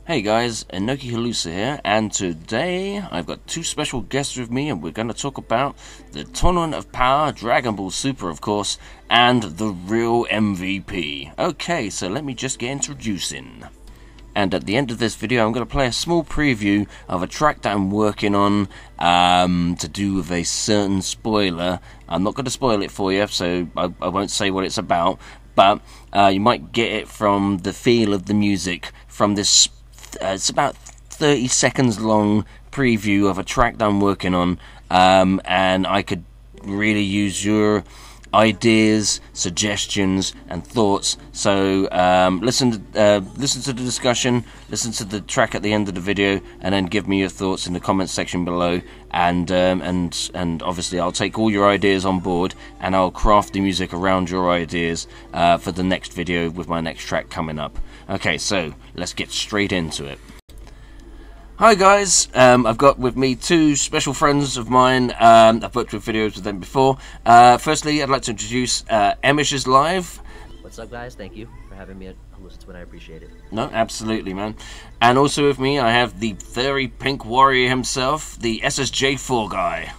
Hey guys, Enoki Halusa here, and today I've got two special guests with me, and we're going to talk about the Tournament of Power, Dragon Ball Super of course, and the real MVP. Okay, so let me just get introducing. And at the end of this video I'm going to play a small preview of a track that I'm working on to do with a certain spoiler. I'm not going to spoil it for you, so I won't say what it's about, but you might get it from the feel of the music from this. It's about 30 seconds long preview of a track that I'm working on, and I could really use your ideas, suggestions and thoughts, so listen to the discussion, listen to the track at the end of the video, and then give me your thoughts in the comments section below, and obviously I'll take all your ideas on board and I'll craft the music around your ideas for the next video with my next track coming up. Okay, so let's get straight into it. Hi guys, I've got with me two special friends of mine. I've worked with videos with them before. Firstly, I'd like to introduce EmoshIsLive. What's up guys, thank you for having me at HalusaTwin, I appreciate it. No, absolutely man. And also with me I have the very pink warrior himself, the SSJ4Guy.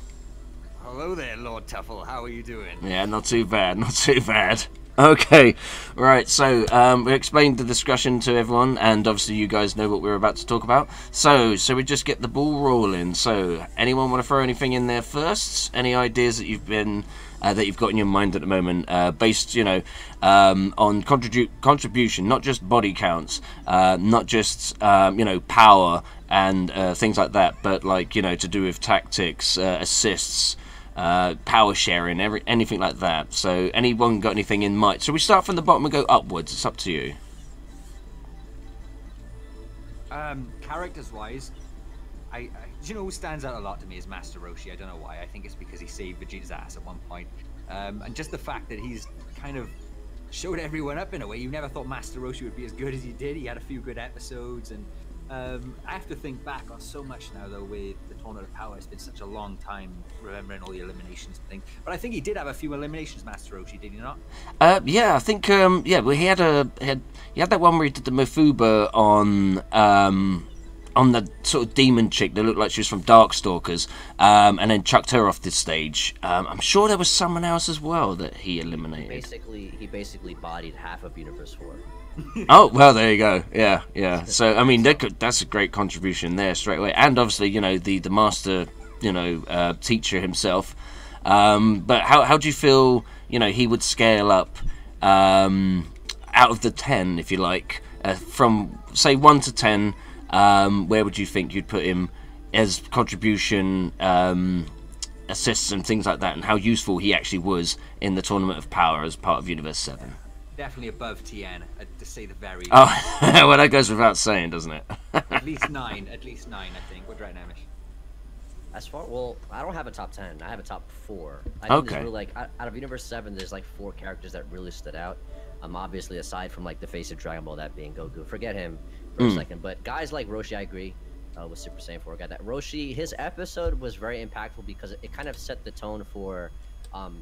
Hello there, Lord Tuffle, how are you doing? Yeah, not too bad, not too bad. Okay, right, so we explained the discussion to everyone, and obviously you guys know what we're about to talk about. So we just get the ball rolling. So, anyone want to throw anything in there first? Any ideas that you've got in your mind at the moment, based, you know, on contribution, not just body counts, not just you know, power and things like that, but like, you know, to do with tactics, assists. Power sharing, anything like that. So anyone got anything in mind? So we start from the bottom and go upwards. It's up to you. Characters wise, I you know who stands out a lot to me is Master Roshi. I don't know why. I think it's because he saved Vegeta's ass at one point, and just the fact that he's kind of showed everyone up in a way. You never thought Master Roshi would be as good as he did. He had a few good episodes, and I have to think back on so much now, though, with the Tournament of Power. It's been such a long time remembering all the eliminations and things. But I think he did have a few eliminations, Master Roshi, did he not? Yeah, I think yeah. Well, he had that one where he did the Mafuba on the sort of demon chick that looked like she was from Darkstalkers, and then chucked her off this stage. I'm sure there was someone else as well that he eliminated. He basically bodied half of Universe 4. Oh, well, there you go. Yeah, yeah. So, I mean, that's a great contribution there straight away. And obviously, you know, the master, you know, teacher himself. But how do you feel, you know, he would scale up out of the 10, if you like, from, say, 1 to 10, where would you think you'd put him as contribution, assists and things like that, and how useful he actually was in the Tournament of Power as part of Universe 7? Definitely above TN, to say the very least. Oh, well, that goes without saying, doesn't it? At least 9, I think. What right now, Mish? As far, well, I don't have a top 10. I have a top 4. I think there's really, like, out of Universe 7, there's like 4 characters that really stood out. Obviously, aside from like the face of Dragon Ball, that being Goku. Forget him for a second. But guys like Roshi, I agree, with Super Saiyan 4 guy. That Roshi, his episode was very impactful because it kind of set the tone for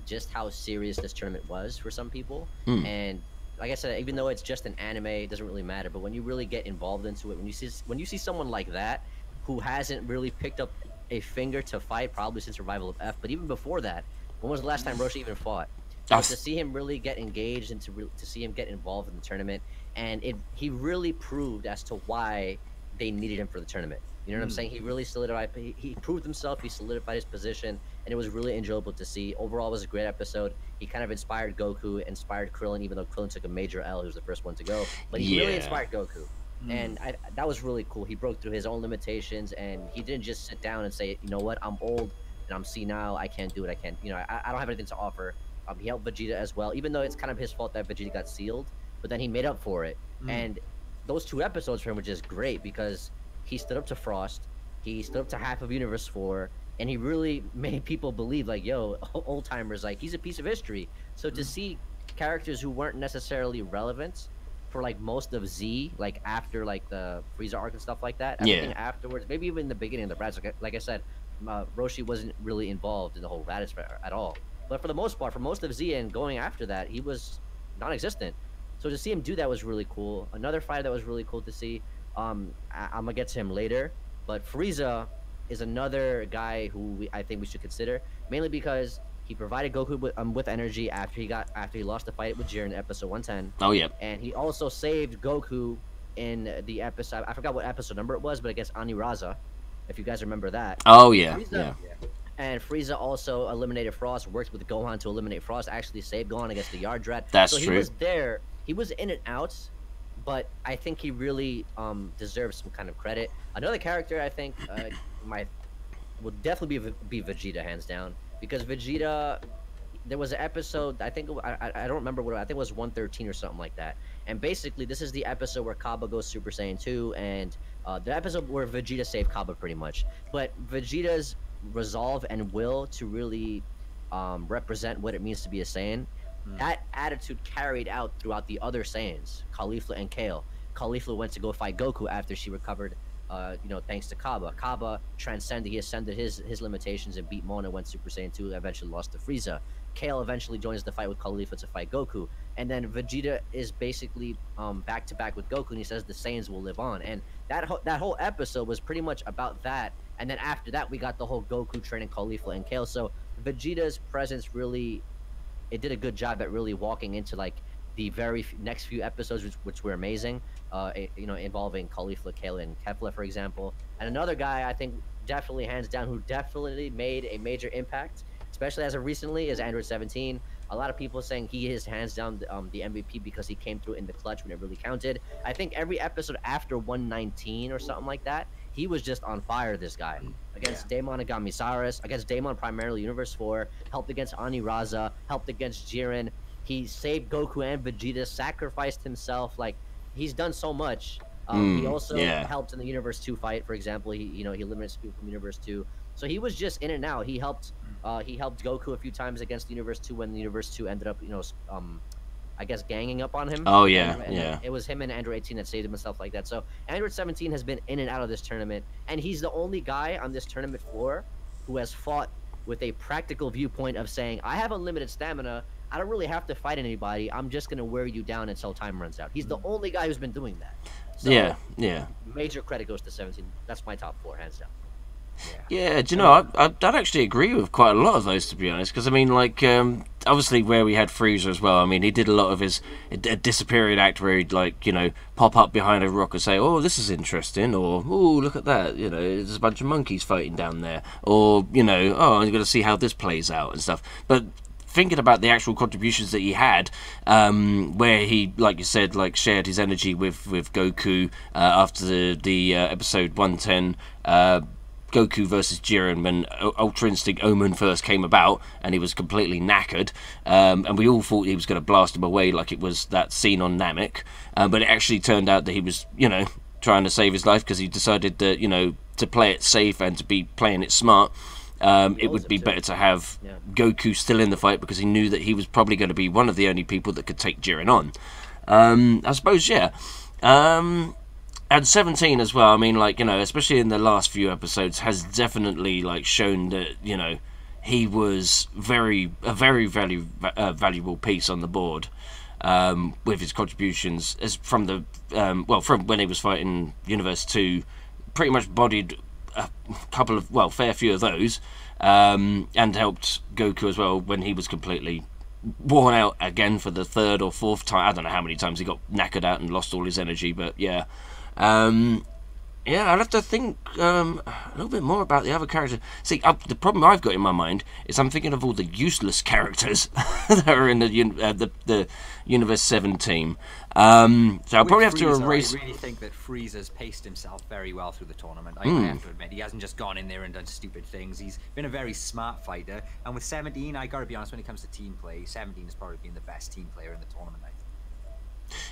just how serious this tournament was for some people. And like I said, even though it's just an anime, it doesn't really matter. But when you really get involved into it, when you see someone like that who hasn't really picked up a finger to fight, probably since Revival of F, but even before that, when was the last time Roshi even fought? So to see him really get engaged and to see him get involved in the tournament, and he really proved as to why they needed him for the tournament. You know what I'm saying? He really solidified. He proved himself. He solidified his position, and it was really enjoyable to see. Overall, it was a great episode. He kind of inspired Goku, inspired Krillin, even though Krillin took a major L. He was the first one to go, but he really inspired Goku, and that was really cool. He broke through his own limitations, and he didn't just sit down and say, you know what, I'm old and I'm senile. I can't do it. I can't. You know, I don't have anything to offer. He helped Vegeta as well, even though it's kind of his fault that Vegeta got sealed, but then he made up for it. And those 2 episodes for him were just great because he stood up to Frost, he stood up to half of Universe 4, and he really made people believe, like, yo, old timers, like, he's a piece of history. So to see characters who weren't necessarily relevant for like most of Z, like after like the Frieza arc and stuff like that, everything afterwards, maybe even in the beginning of the Raditz, like I said, Roshi wasn't really involved in the whole Raditz at all. But for the most part, for most of Z and going after that, he was non-existent. So to see him do that was really cool. Another fighter that was really cool to see I'm gonna get to him later, but Frieza is another guy who I think we should consider, mainly because he provided Goku with energy after he lost the fight with Jiren in episode 110. Oh yeah. And he also saved Goku in the episode. I forgot what episode number it was, but I guess Aniraza, if you guys remember that. Oh yeah. Frieza, and Frieza also eliminated Frost. Worked with Gohan to eliminate Frost. Actually saved Gohan against the Yardrat. That's so true. He was there. He was in and out, but I think he really deserves some kind of credit. Another character I think will definitely be Vegeta, hands down, because Vegeta, there was an episode, I think, I don't remember what, I think it was 113 or something like that, and basically this is the episode where Cabba goes Super Saiyan 2, and the episode where Vegeta saved Cabba pretty much, but Vegeta's resolve and will to really represent what it means to be a Saiyan, that attitude carried out throughout the other Saiyans, Caulifla and Kale. Caulifla went to go fight Goku after she recovered, thanks to Cabba. Cabba transcended, he ascended his limitations and beat Mona, went Super Saiyan 2, eventually lost to Frieza. Kale eventually joins the fight with Caulifla to fight Goku. And then Vegeta is basically back-to-back with Goku, and he says the Saiyans will live on. And that whole episode was pretty much about that. And then after that, we got the whole Goku training Caulifla and Kale. So Vegeta's presence really, it did a good job at really walking into like the very next few episodes, which were amazing, involving Caulifla, Kale, and Kefla, for example. And another guy I think definitely, hands down, who definitely made a major impact, especially as of recently, is Android 17. A lot of people saying he is hands down the MVP because he came through in the clutch when it really counted. I think every episode after 119 or something like that, he was just on fire, this guy. Against Daemon and Gamisaurus, against Daemon primarily Universe 4, helped against Aniraza, helped against Jiren. He saved Goku and Vegeta, sacrificed himself. Like, he's done so much. He also helped in the Universe 2 fight, for example. He eliminated people from Universe 2. So he was just in and out. He helped Goku a few times against the Universe 2 when the Universe 2 ended up, I guess, ganging up on him. Oh yeah, and it was him and Android 18 that saved him and stuff like that. So Android 17 has been in and out of this tournament, and he's the only guy on this tournament floor who has fought with a practical viewpoint of saying, I have unlimited stamina, I don't really have to fight anybody, I'm just going to wear you down until time runs out. He's the only guy who's been doing that. So, yeah. Major credit goes to 17. That's my top 4, hands down. Yeah, do you know, I'd actually agree with quite a lot of those, to be honest, because I mean, like, obviously where we had Frieza as well, I mean, he did a lot of his disappearing act where he'd, like, pop up behind a rock and say, oh, this is interesting, or, oh, look at that, there's a bunch of monkeys fighting down there, or, oh, I'm going to see how this plays out and stuff. But thinking about the actual contributions that he had, where he, like you said, like, shared his energy with Goku after the episode 110, Goku versus Jiren, when Ultra Instinct Omen first came about and he was completely knackered, and we all thought he was going to blast him away like it was that scene on Namek, but it actually turned out that he was, trying to save his life because he decided that, to play it safe and to be playing it smart, it would be better to have Goku still in the fight because he knew that he was probably going to be one of the only people that could take Jiren on. I suppose, yeah. And 17 as well, I mean, like, especially in the last few episodes, has definitely, like, shown that, he was a very valuable piece on the board with his contributions as from the, from when he was fighting Universe 2, pretty much bodied a couple of, fair few of those, and helped Goku as well when he was completely worn out again for the 3rd or 4th time. I don't know how many times he got knackered out and lost all his energy, but yeah. I'd have to think a little bit more about the other characters. See, the problem I've got in my mind is I'm thinking of all the useless characters that are in the Universe 7 team. So I'll probably have to erase... I really think that Frieza's paced himself very well through the tournament. I have to admit, he hasn't just gone in there and done stupid things. He's been a very smart fighter. And with 17, I got to be honest, when it comes to team play, 17 has probably been the best team player in the tournament, I think.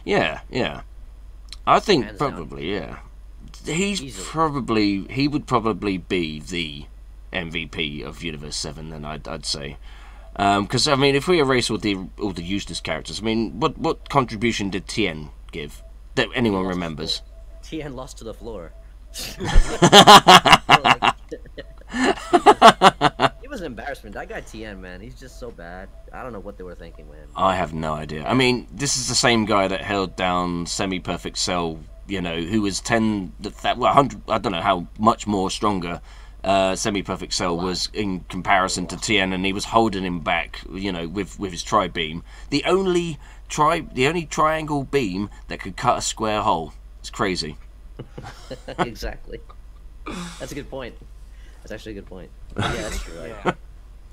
Yeah. I think probably, yeah. He would probably be the MVP of Universe 7. Then I'd say, because I mean, if we erase all the useless characters, I mean, what contribution did Tien give that anyone remembers? Tien lost to the floor. It was an embarrassment. That guy Tien, man, he's just so bad. I don't know what they were thinking, man. I have no idea. I mean, this is the same guy that held down Semi-Perfect Cell you know, who was 100, I don't know how much more stronger Semi-Perfect Cell was in comparison to Tien, and he was holding him back, you know, with his tri-beam. The only triangle beam that could cut a square hole. It's crazy. Exactly. That's a good point. That's actually a good point. Yeah, that's true. Yeah.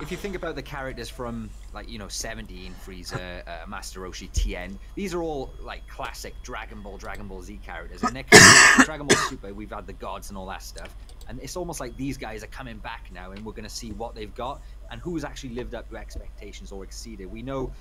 If you think about the characters from, like, you know, 17, Frieza, Master Roshi, Tien, these are all, like, classic Dragon Ball Z characters. And they're kind of, Dragon Ball Super, we've had the gods and all that stuff. And it's almost like these guys are coming back now, and we're going to see what they've got and who's actually lived up to expectations or exceeded. We know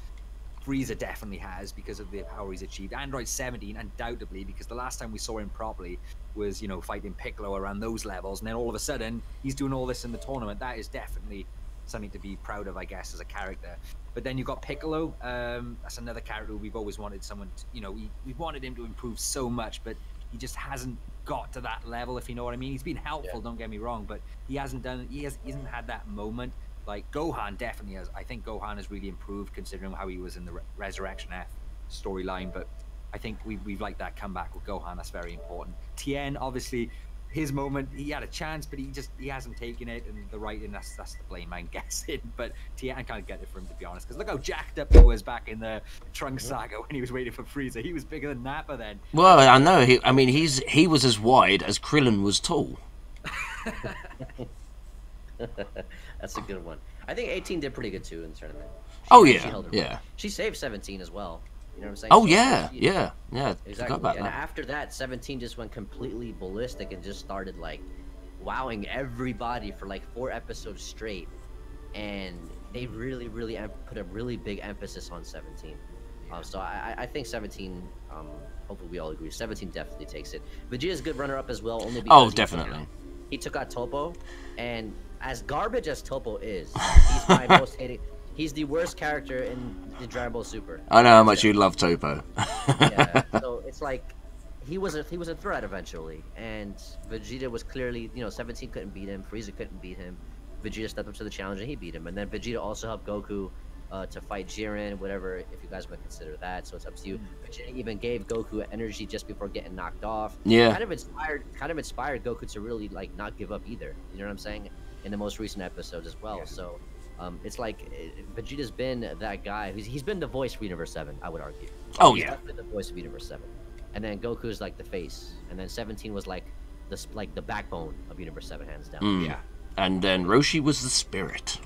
Frieza definitely has, because of the power he's achieved. Android 17, undoubtedly, because the last time we saw him properly was, you know, fighting Piccolo around those levels. And then all of a sudden, he's doing all this in the tournament. That is definitely something to be proud of, I guess, as a character. But then you've got Piccolo. That's another character we've always wanted someone to, you know, we wanted him to improve so much, but he just hasn't got to that level, if you know what I mean. He's been helpful, don't get me wrong, but he hasn't had that moment. Like Gohan definitely has. I think Gohan has really improved considering how he was in the Resurrection F storyline, but I think we've liked that comeback with Gohan. That's very important. Tien, obviously, his moment, he had a chance, but he hasn't taken it, and the writing, that's the blame, I'm guessing. But Tien, I can't get it for him, to be honest, because look how jacked up he was back in the Trunks saga when he was waiting for Frieza. He was bigger than Nappa then. Well, I know. He was as wide as Krillin was tall. That's a good one. I think 18 did pretty good too in the tournament. She saved 17 as well. You know what I'm saying? Oh, so yeah. Exactly. About and that. after that, 17 just went completely ballistic and just started like wowing everybody for like 4 episodes straight. And they really put a really big emphasis on 17. So I think 17. Hopefully we all agree. 17 definitely takes it. Vegeta's a good runner-up as well, only because definitely. He took out Topo, and as garbage as Topo is, he's my most hated. He's the worst character in the Dragon Ball Super. I know how much you love Topo. Yeah, so it's like he was a threat eventually, and Vegeta was clearly, you know, 17 couldn't beat him, Frieza couldn't beat him. Vegeta stepped up to the challenge and he beat him, and then Vegeta also helped Goku to fight Jiren, whatever, if you guys would consider that. So it's up to you. Vegeta even gave Goku energy just before getting knocked off. Yeah. Kind of inspired Goku to really like not give up either. You know what I'm saying? In the most recent episodes as well. Yeah. So it's like Vegeta's been that guy. He's been the voice for Universe 7, I would argue. He's been the voice of Universe 7. And then Goku's like the face. And then 17 was like the backbone of Universe 7, hands down. Yeah. And then Roshi was the spirit.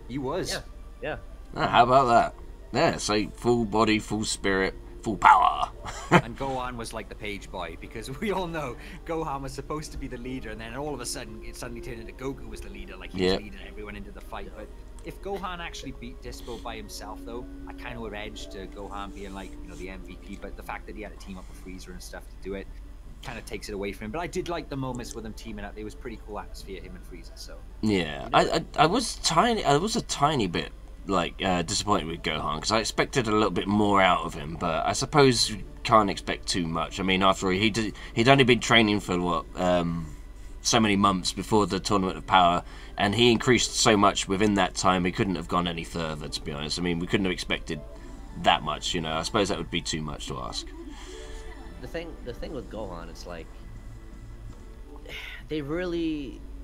He was. Yeah. How about that? Yeah, so full body, full spirit, full power. And Gohan was like the page boy, because we all know Gohan was supposed to be the leader, and then all of a sudden it suddenly turned into Goku was the leader, like he was leading everyone into the fight. But if Gohan actually beat Dispo by himself, though, I kind of would edge to Gohan being like, you know, the MVP. But the fact that he had to team up with Frieza and stuff to do it kind of takes it away from him. But I did like the moments with them teaming up. It was pretty cool atmosphere, him and Frieza. So yeah, you know, I was a tiny bit like disappointed with Gohan, because I expected a little bit more out of him, but I suppose you can't expect too much. I mean, after all, he'd only been training for what so many months before the Tournament of Power, and he increased so much within that time. He couldn't have gone any further, to be honest. I mean, we couldn't have expected that much, you know. I suppose that would be too much to ask. The thing with Gohan, it's like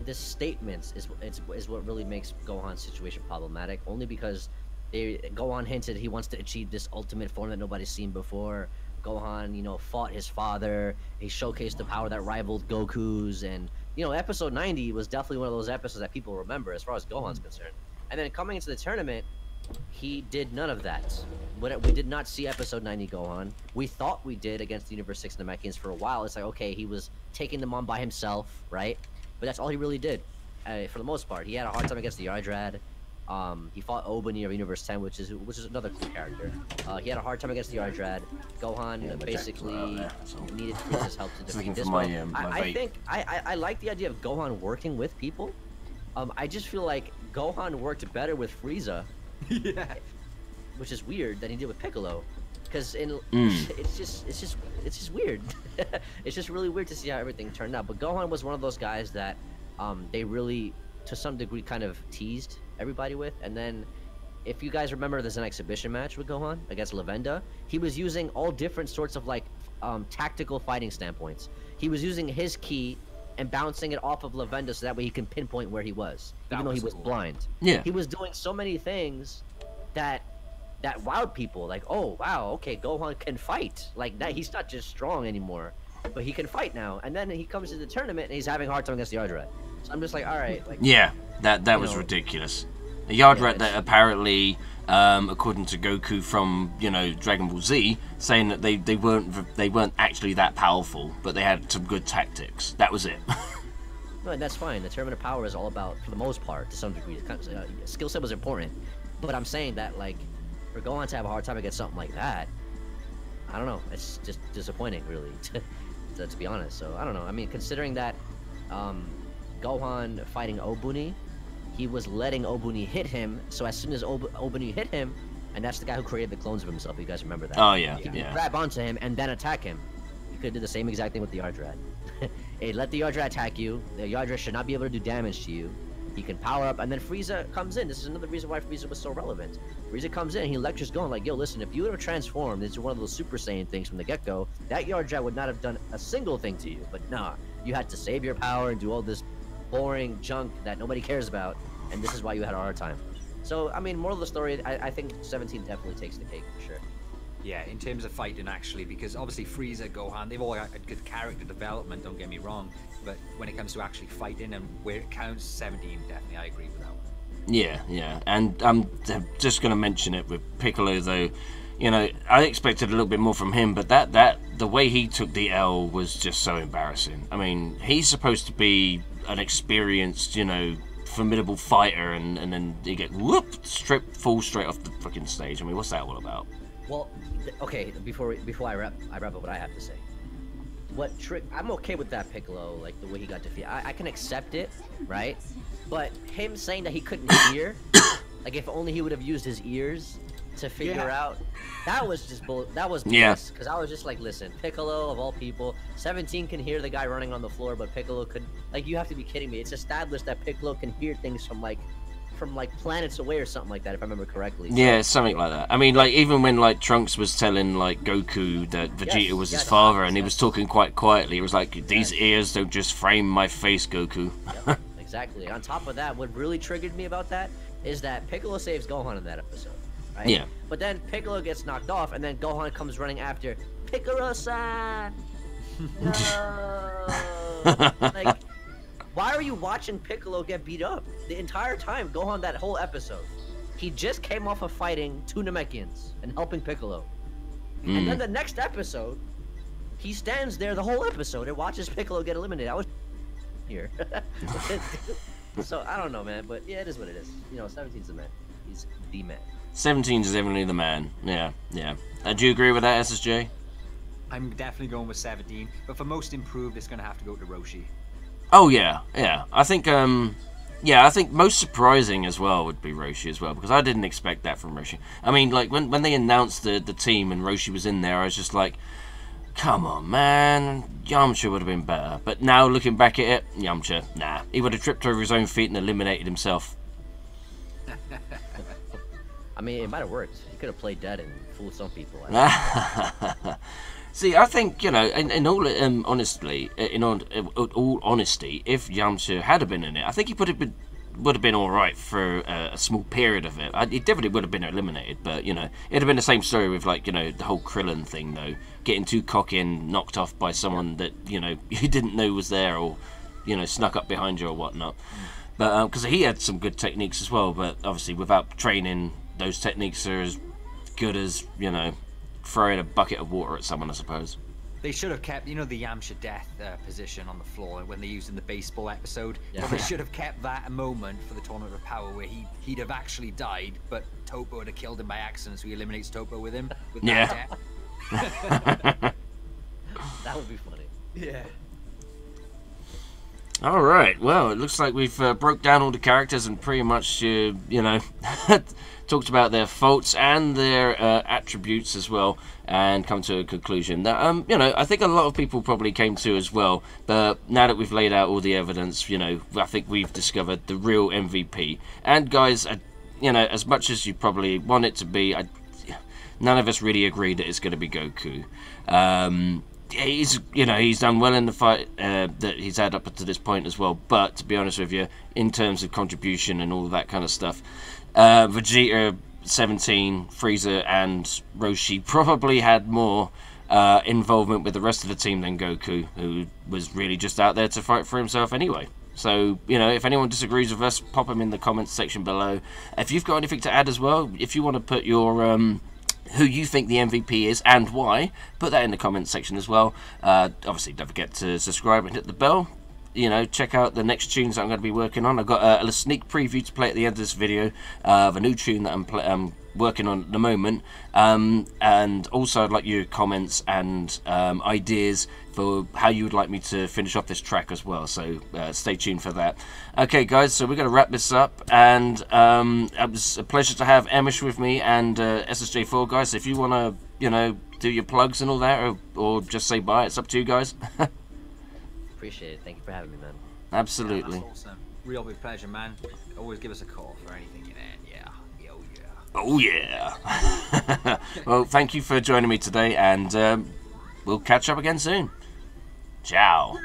the statements is what really makes Gohan's situation problematic, only because Gohan hinted he wants to achieve this ultimate form that nobody's seen before. Gohan, you know, fought his father. He showcased the power that rivaled Goku's, and you know, episode 90 was definitely one of those episodes that people remember as far as Gohan's concerned. And then coming into the tournament, he did none of that. We did not see episode 90 Gohan. We thought we did against the Universe 6 Namekians for a while. It's like, okay, he was taking them on by himself, right? But that's all he really did, for the most part. He had a hard time against the Yardrad. He fought Obani of Universe 10, which is another cool character. He had a hard time against the Yardrad. Gohan basically needed Frieza's help to defeat this one. I like the idea of Gohan working with people. I just feel like Gohan worked better with Frieza. Yeah. Which is weird that he did with Piccolo. Because it's just weird. It's just really weird to see how everything turned out. But Gohan was one of those guys that they really, to some degree, kind of teased everybody with. And then, if you guys remember, there's an exhibition match with Gohan against Lavenda. He was using all different sorts of like tactical fighting standpoints. He was using his ki and bouncing it off of Lavenda so that way he can pinpoint where he was, even though he was blind. Yeah. He was doing so many things that wowed people. Like, oh wow, okay, Gohan can fight. Like that, he's not just strong anymore, but he can fight now. And then he comes to the tournament and he's having a hard time against the Yardrat. So I'm just like, all right. Like, yeah, that was ridiculous. The Yardrat that apparently, according to Goku from Dragon Ball Z, saying that they weren't actually that powerful, but they had some good tactics. That was it. No, and that's fine. The tournament of power is all about, for the most part, to some degree, skill set was important. But I'm saying that, like, for Gohan to have a hard time against something like that, I don't know. It's just disappointing, really, to be honest. So I don't know. I mean, considering that Gohan fighting Obuni, he was letting Obuni hit him. So as soon as Obuni hit him, and that's the guy who created the clones of himself. You guys remember that? Oh yeah. He could grab onto him and then attack him. You could do the same exact thing with the Yardrat. Hey, let the Yardrat attack you. The Yardrat should not be able to do damage to you. He can power up, and then Frieza comes in. This is another reason why Frieza was so relevant. Frieza comes in, he lectures Gohan like, yo, listen, if you would have transformed into one of those Super Saiyan things from the get-go, that Yardrat would not have done a single thing to you. But nah, you had to save your power and do all this boring junk that nobody cares about, and this is why you had a hard time. So, I mean, moral of the story, I think 17 definitely takes the cake, for sure. Yeah, in terms of fighting, actually, because obviously Frieza, Gohan, they've all got good character development, don't get me wrong, but when it comes to actually fighting and where it counts, 17, definitely, I agree with that one. Yeah, and I'm just going to mention it with Piccolo, though. I expected a little bit more from him, but the way he took the L was just so embarrassing. I mean, he's supposed to be an experienced, formidable fighter, and then you get fall straight off the freaking stage. I mean, what's that all about? Well, okay, before I wrap up what I have to say. I'm okay with that Piccolo, like the way he got defeated. I can accept it, right? But him saying that he couldn't hear, like if only he would have used his ears to figure out, that was just that was BS. Because I was just like, listen, Piccolo of all people, 17 can hear the guy running on the floor, but Piccolo couldn't. Like, you have to be kidding me. It's established that Piccolo can hear things from planets away or something like that, if I remember correctly. So, yeah, something like that. I mean, like, even when like Trunks was telling like Goku that Vegeta was his father, and he was talking quite quietly, it was like, these ears don't just frame my face, Goku. Yep, exactly. On top of that, what really triggered me about that is that Piccolo saves Gohan in that episode, right? Yeah. But then Piccolo gets knocked off, and then Gohan comes running after Piccolo-san. No. Like, why are you watching Piccolo get beat up the entire time? Gohan, that whole episode, he just came off of fighting two Namekians and helping Piccolo. And then the next episode, he stands there the whole episode and watches Piccolo get eliminated. I was here. So, I don't know, man. But, yeah, it is what it is. 17's the man. He's the man. 17 is definitely the man. Yeah. Do you agree with that, SSJ? I'm definitely going with 17. But for most improved, it's going to have to go to Roshi. Oh yeah. I think I think most surprising as well would be Roshi as well, because I didn't expect that from Roshi. I mean, like when they announced the team and Roshi was in there, I was just like, come on, man, Yamcha would have been better. But now looking back at it, Yamcha, nah, he would have tripped over his own feet and eliminated himself. I mean, it might have worked. He could have played dead and fooled some people. See, I think, in all honesty, in all honesty, if Yamcha had been in it, I think he would have been all right for a small period of it. He definitely would have been eliminated, but it'd have been the same story with the whole Krillin thing, though, getting too cocky and knocked off by someone that you didn't know was there, or snuck up behind you or whatnot. But because he had some good techniques as well, but obviously without training, those techniques are as good as throwing a bucket of water at someone, I suppose. They should have kept, the Yamcha death position on the floor when they used in the baseball episode. Yeah. But they should have kept that a moment for the Tournament of Power where he'd have actually died, but Toppo would have killed him by accident, so he eliminates Toppo with him. With that death. That would be funny. Yeah. All right. Well, it looks like we've broke down all the characters and pretty much, talked about their faults and their attributes as well, and come to a conclusion that I think a lot of people probably came to as well. But now that we've laid out all the evidence, I think we've discovered the real MVP. And guys, as much as you probably want it to be, none of us really agree that it's going to be Goku. he's, you know, he's done well in the fight that he's had up to this point as well. But to be honest with you, in terms of contribution and all that kind of stuff, Vegeta, 17, Frieza, and Roshi probably had more involvement with the rest of the team than Goku, who was really just out there to fight for himself anyway. So, you know, if anyone disagrees with us, pop them in the comments section below. If you've got anything to add as well, if you want to put your who you think the MVP is and why, put that in the comments section as well. Obviously, don't forget to subscribe and hit the bell. You know, check out the next tunes that I'm going to be working on. I've got a sneak preview to play at the end of this video of a new tune that I'm working on at the moment. And also, I'd like your comments and ideas for how you would like me to finish off this track as well. So stay tuned for that. Okay, guys, so we're going to wrap this up. And it was a pleasure to have Emosh with me and SSJ4Guy. So if you want to, you know, do your plugs and all that, or just say bye, it's up to you guys. Appreciate it. Thank you for having me, man. Absolutely. Yeah, that's awesome. Real big pleasure, man. Always give us a call for anything you need. Yeah. Oh yeah. Well, thank you for joining me today, and we'll catch up again soon. Ciao.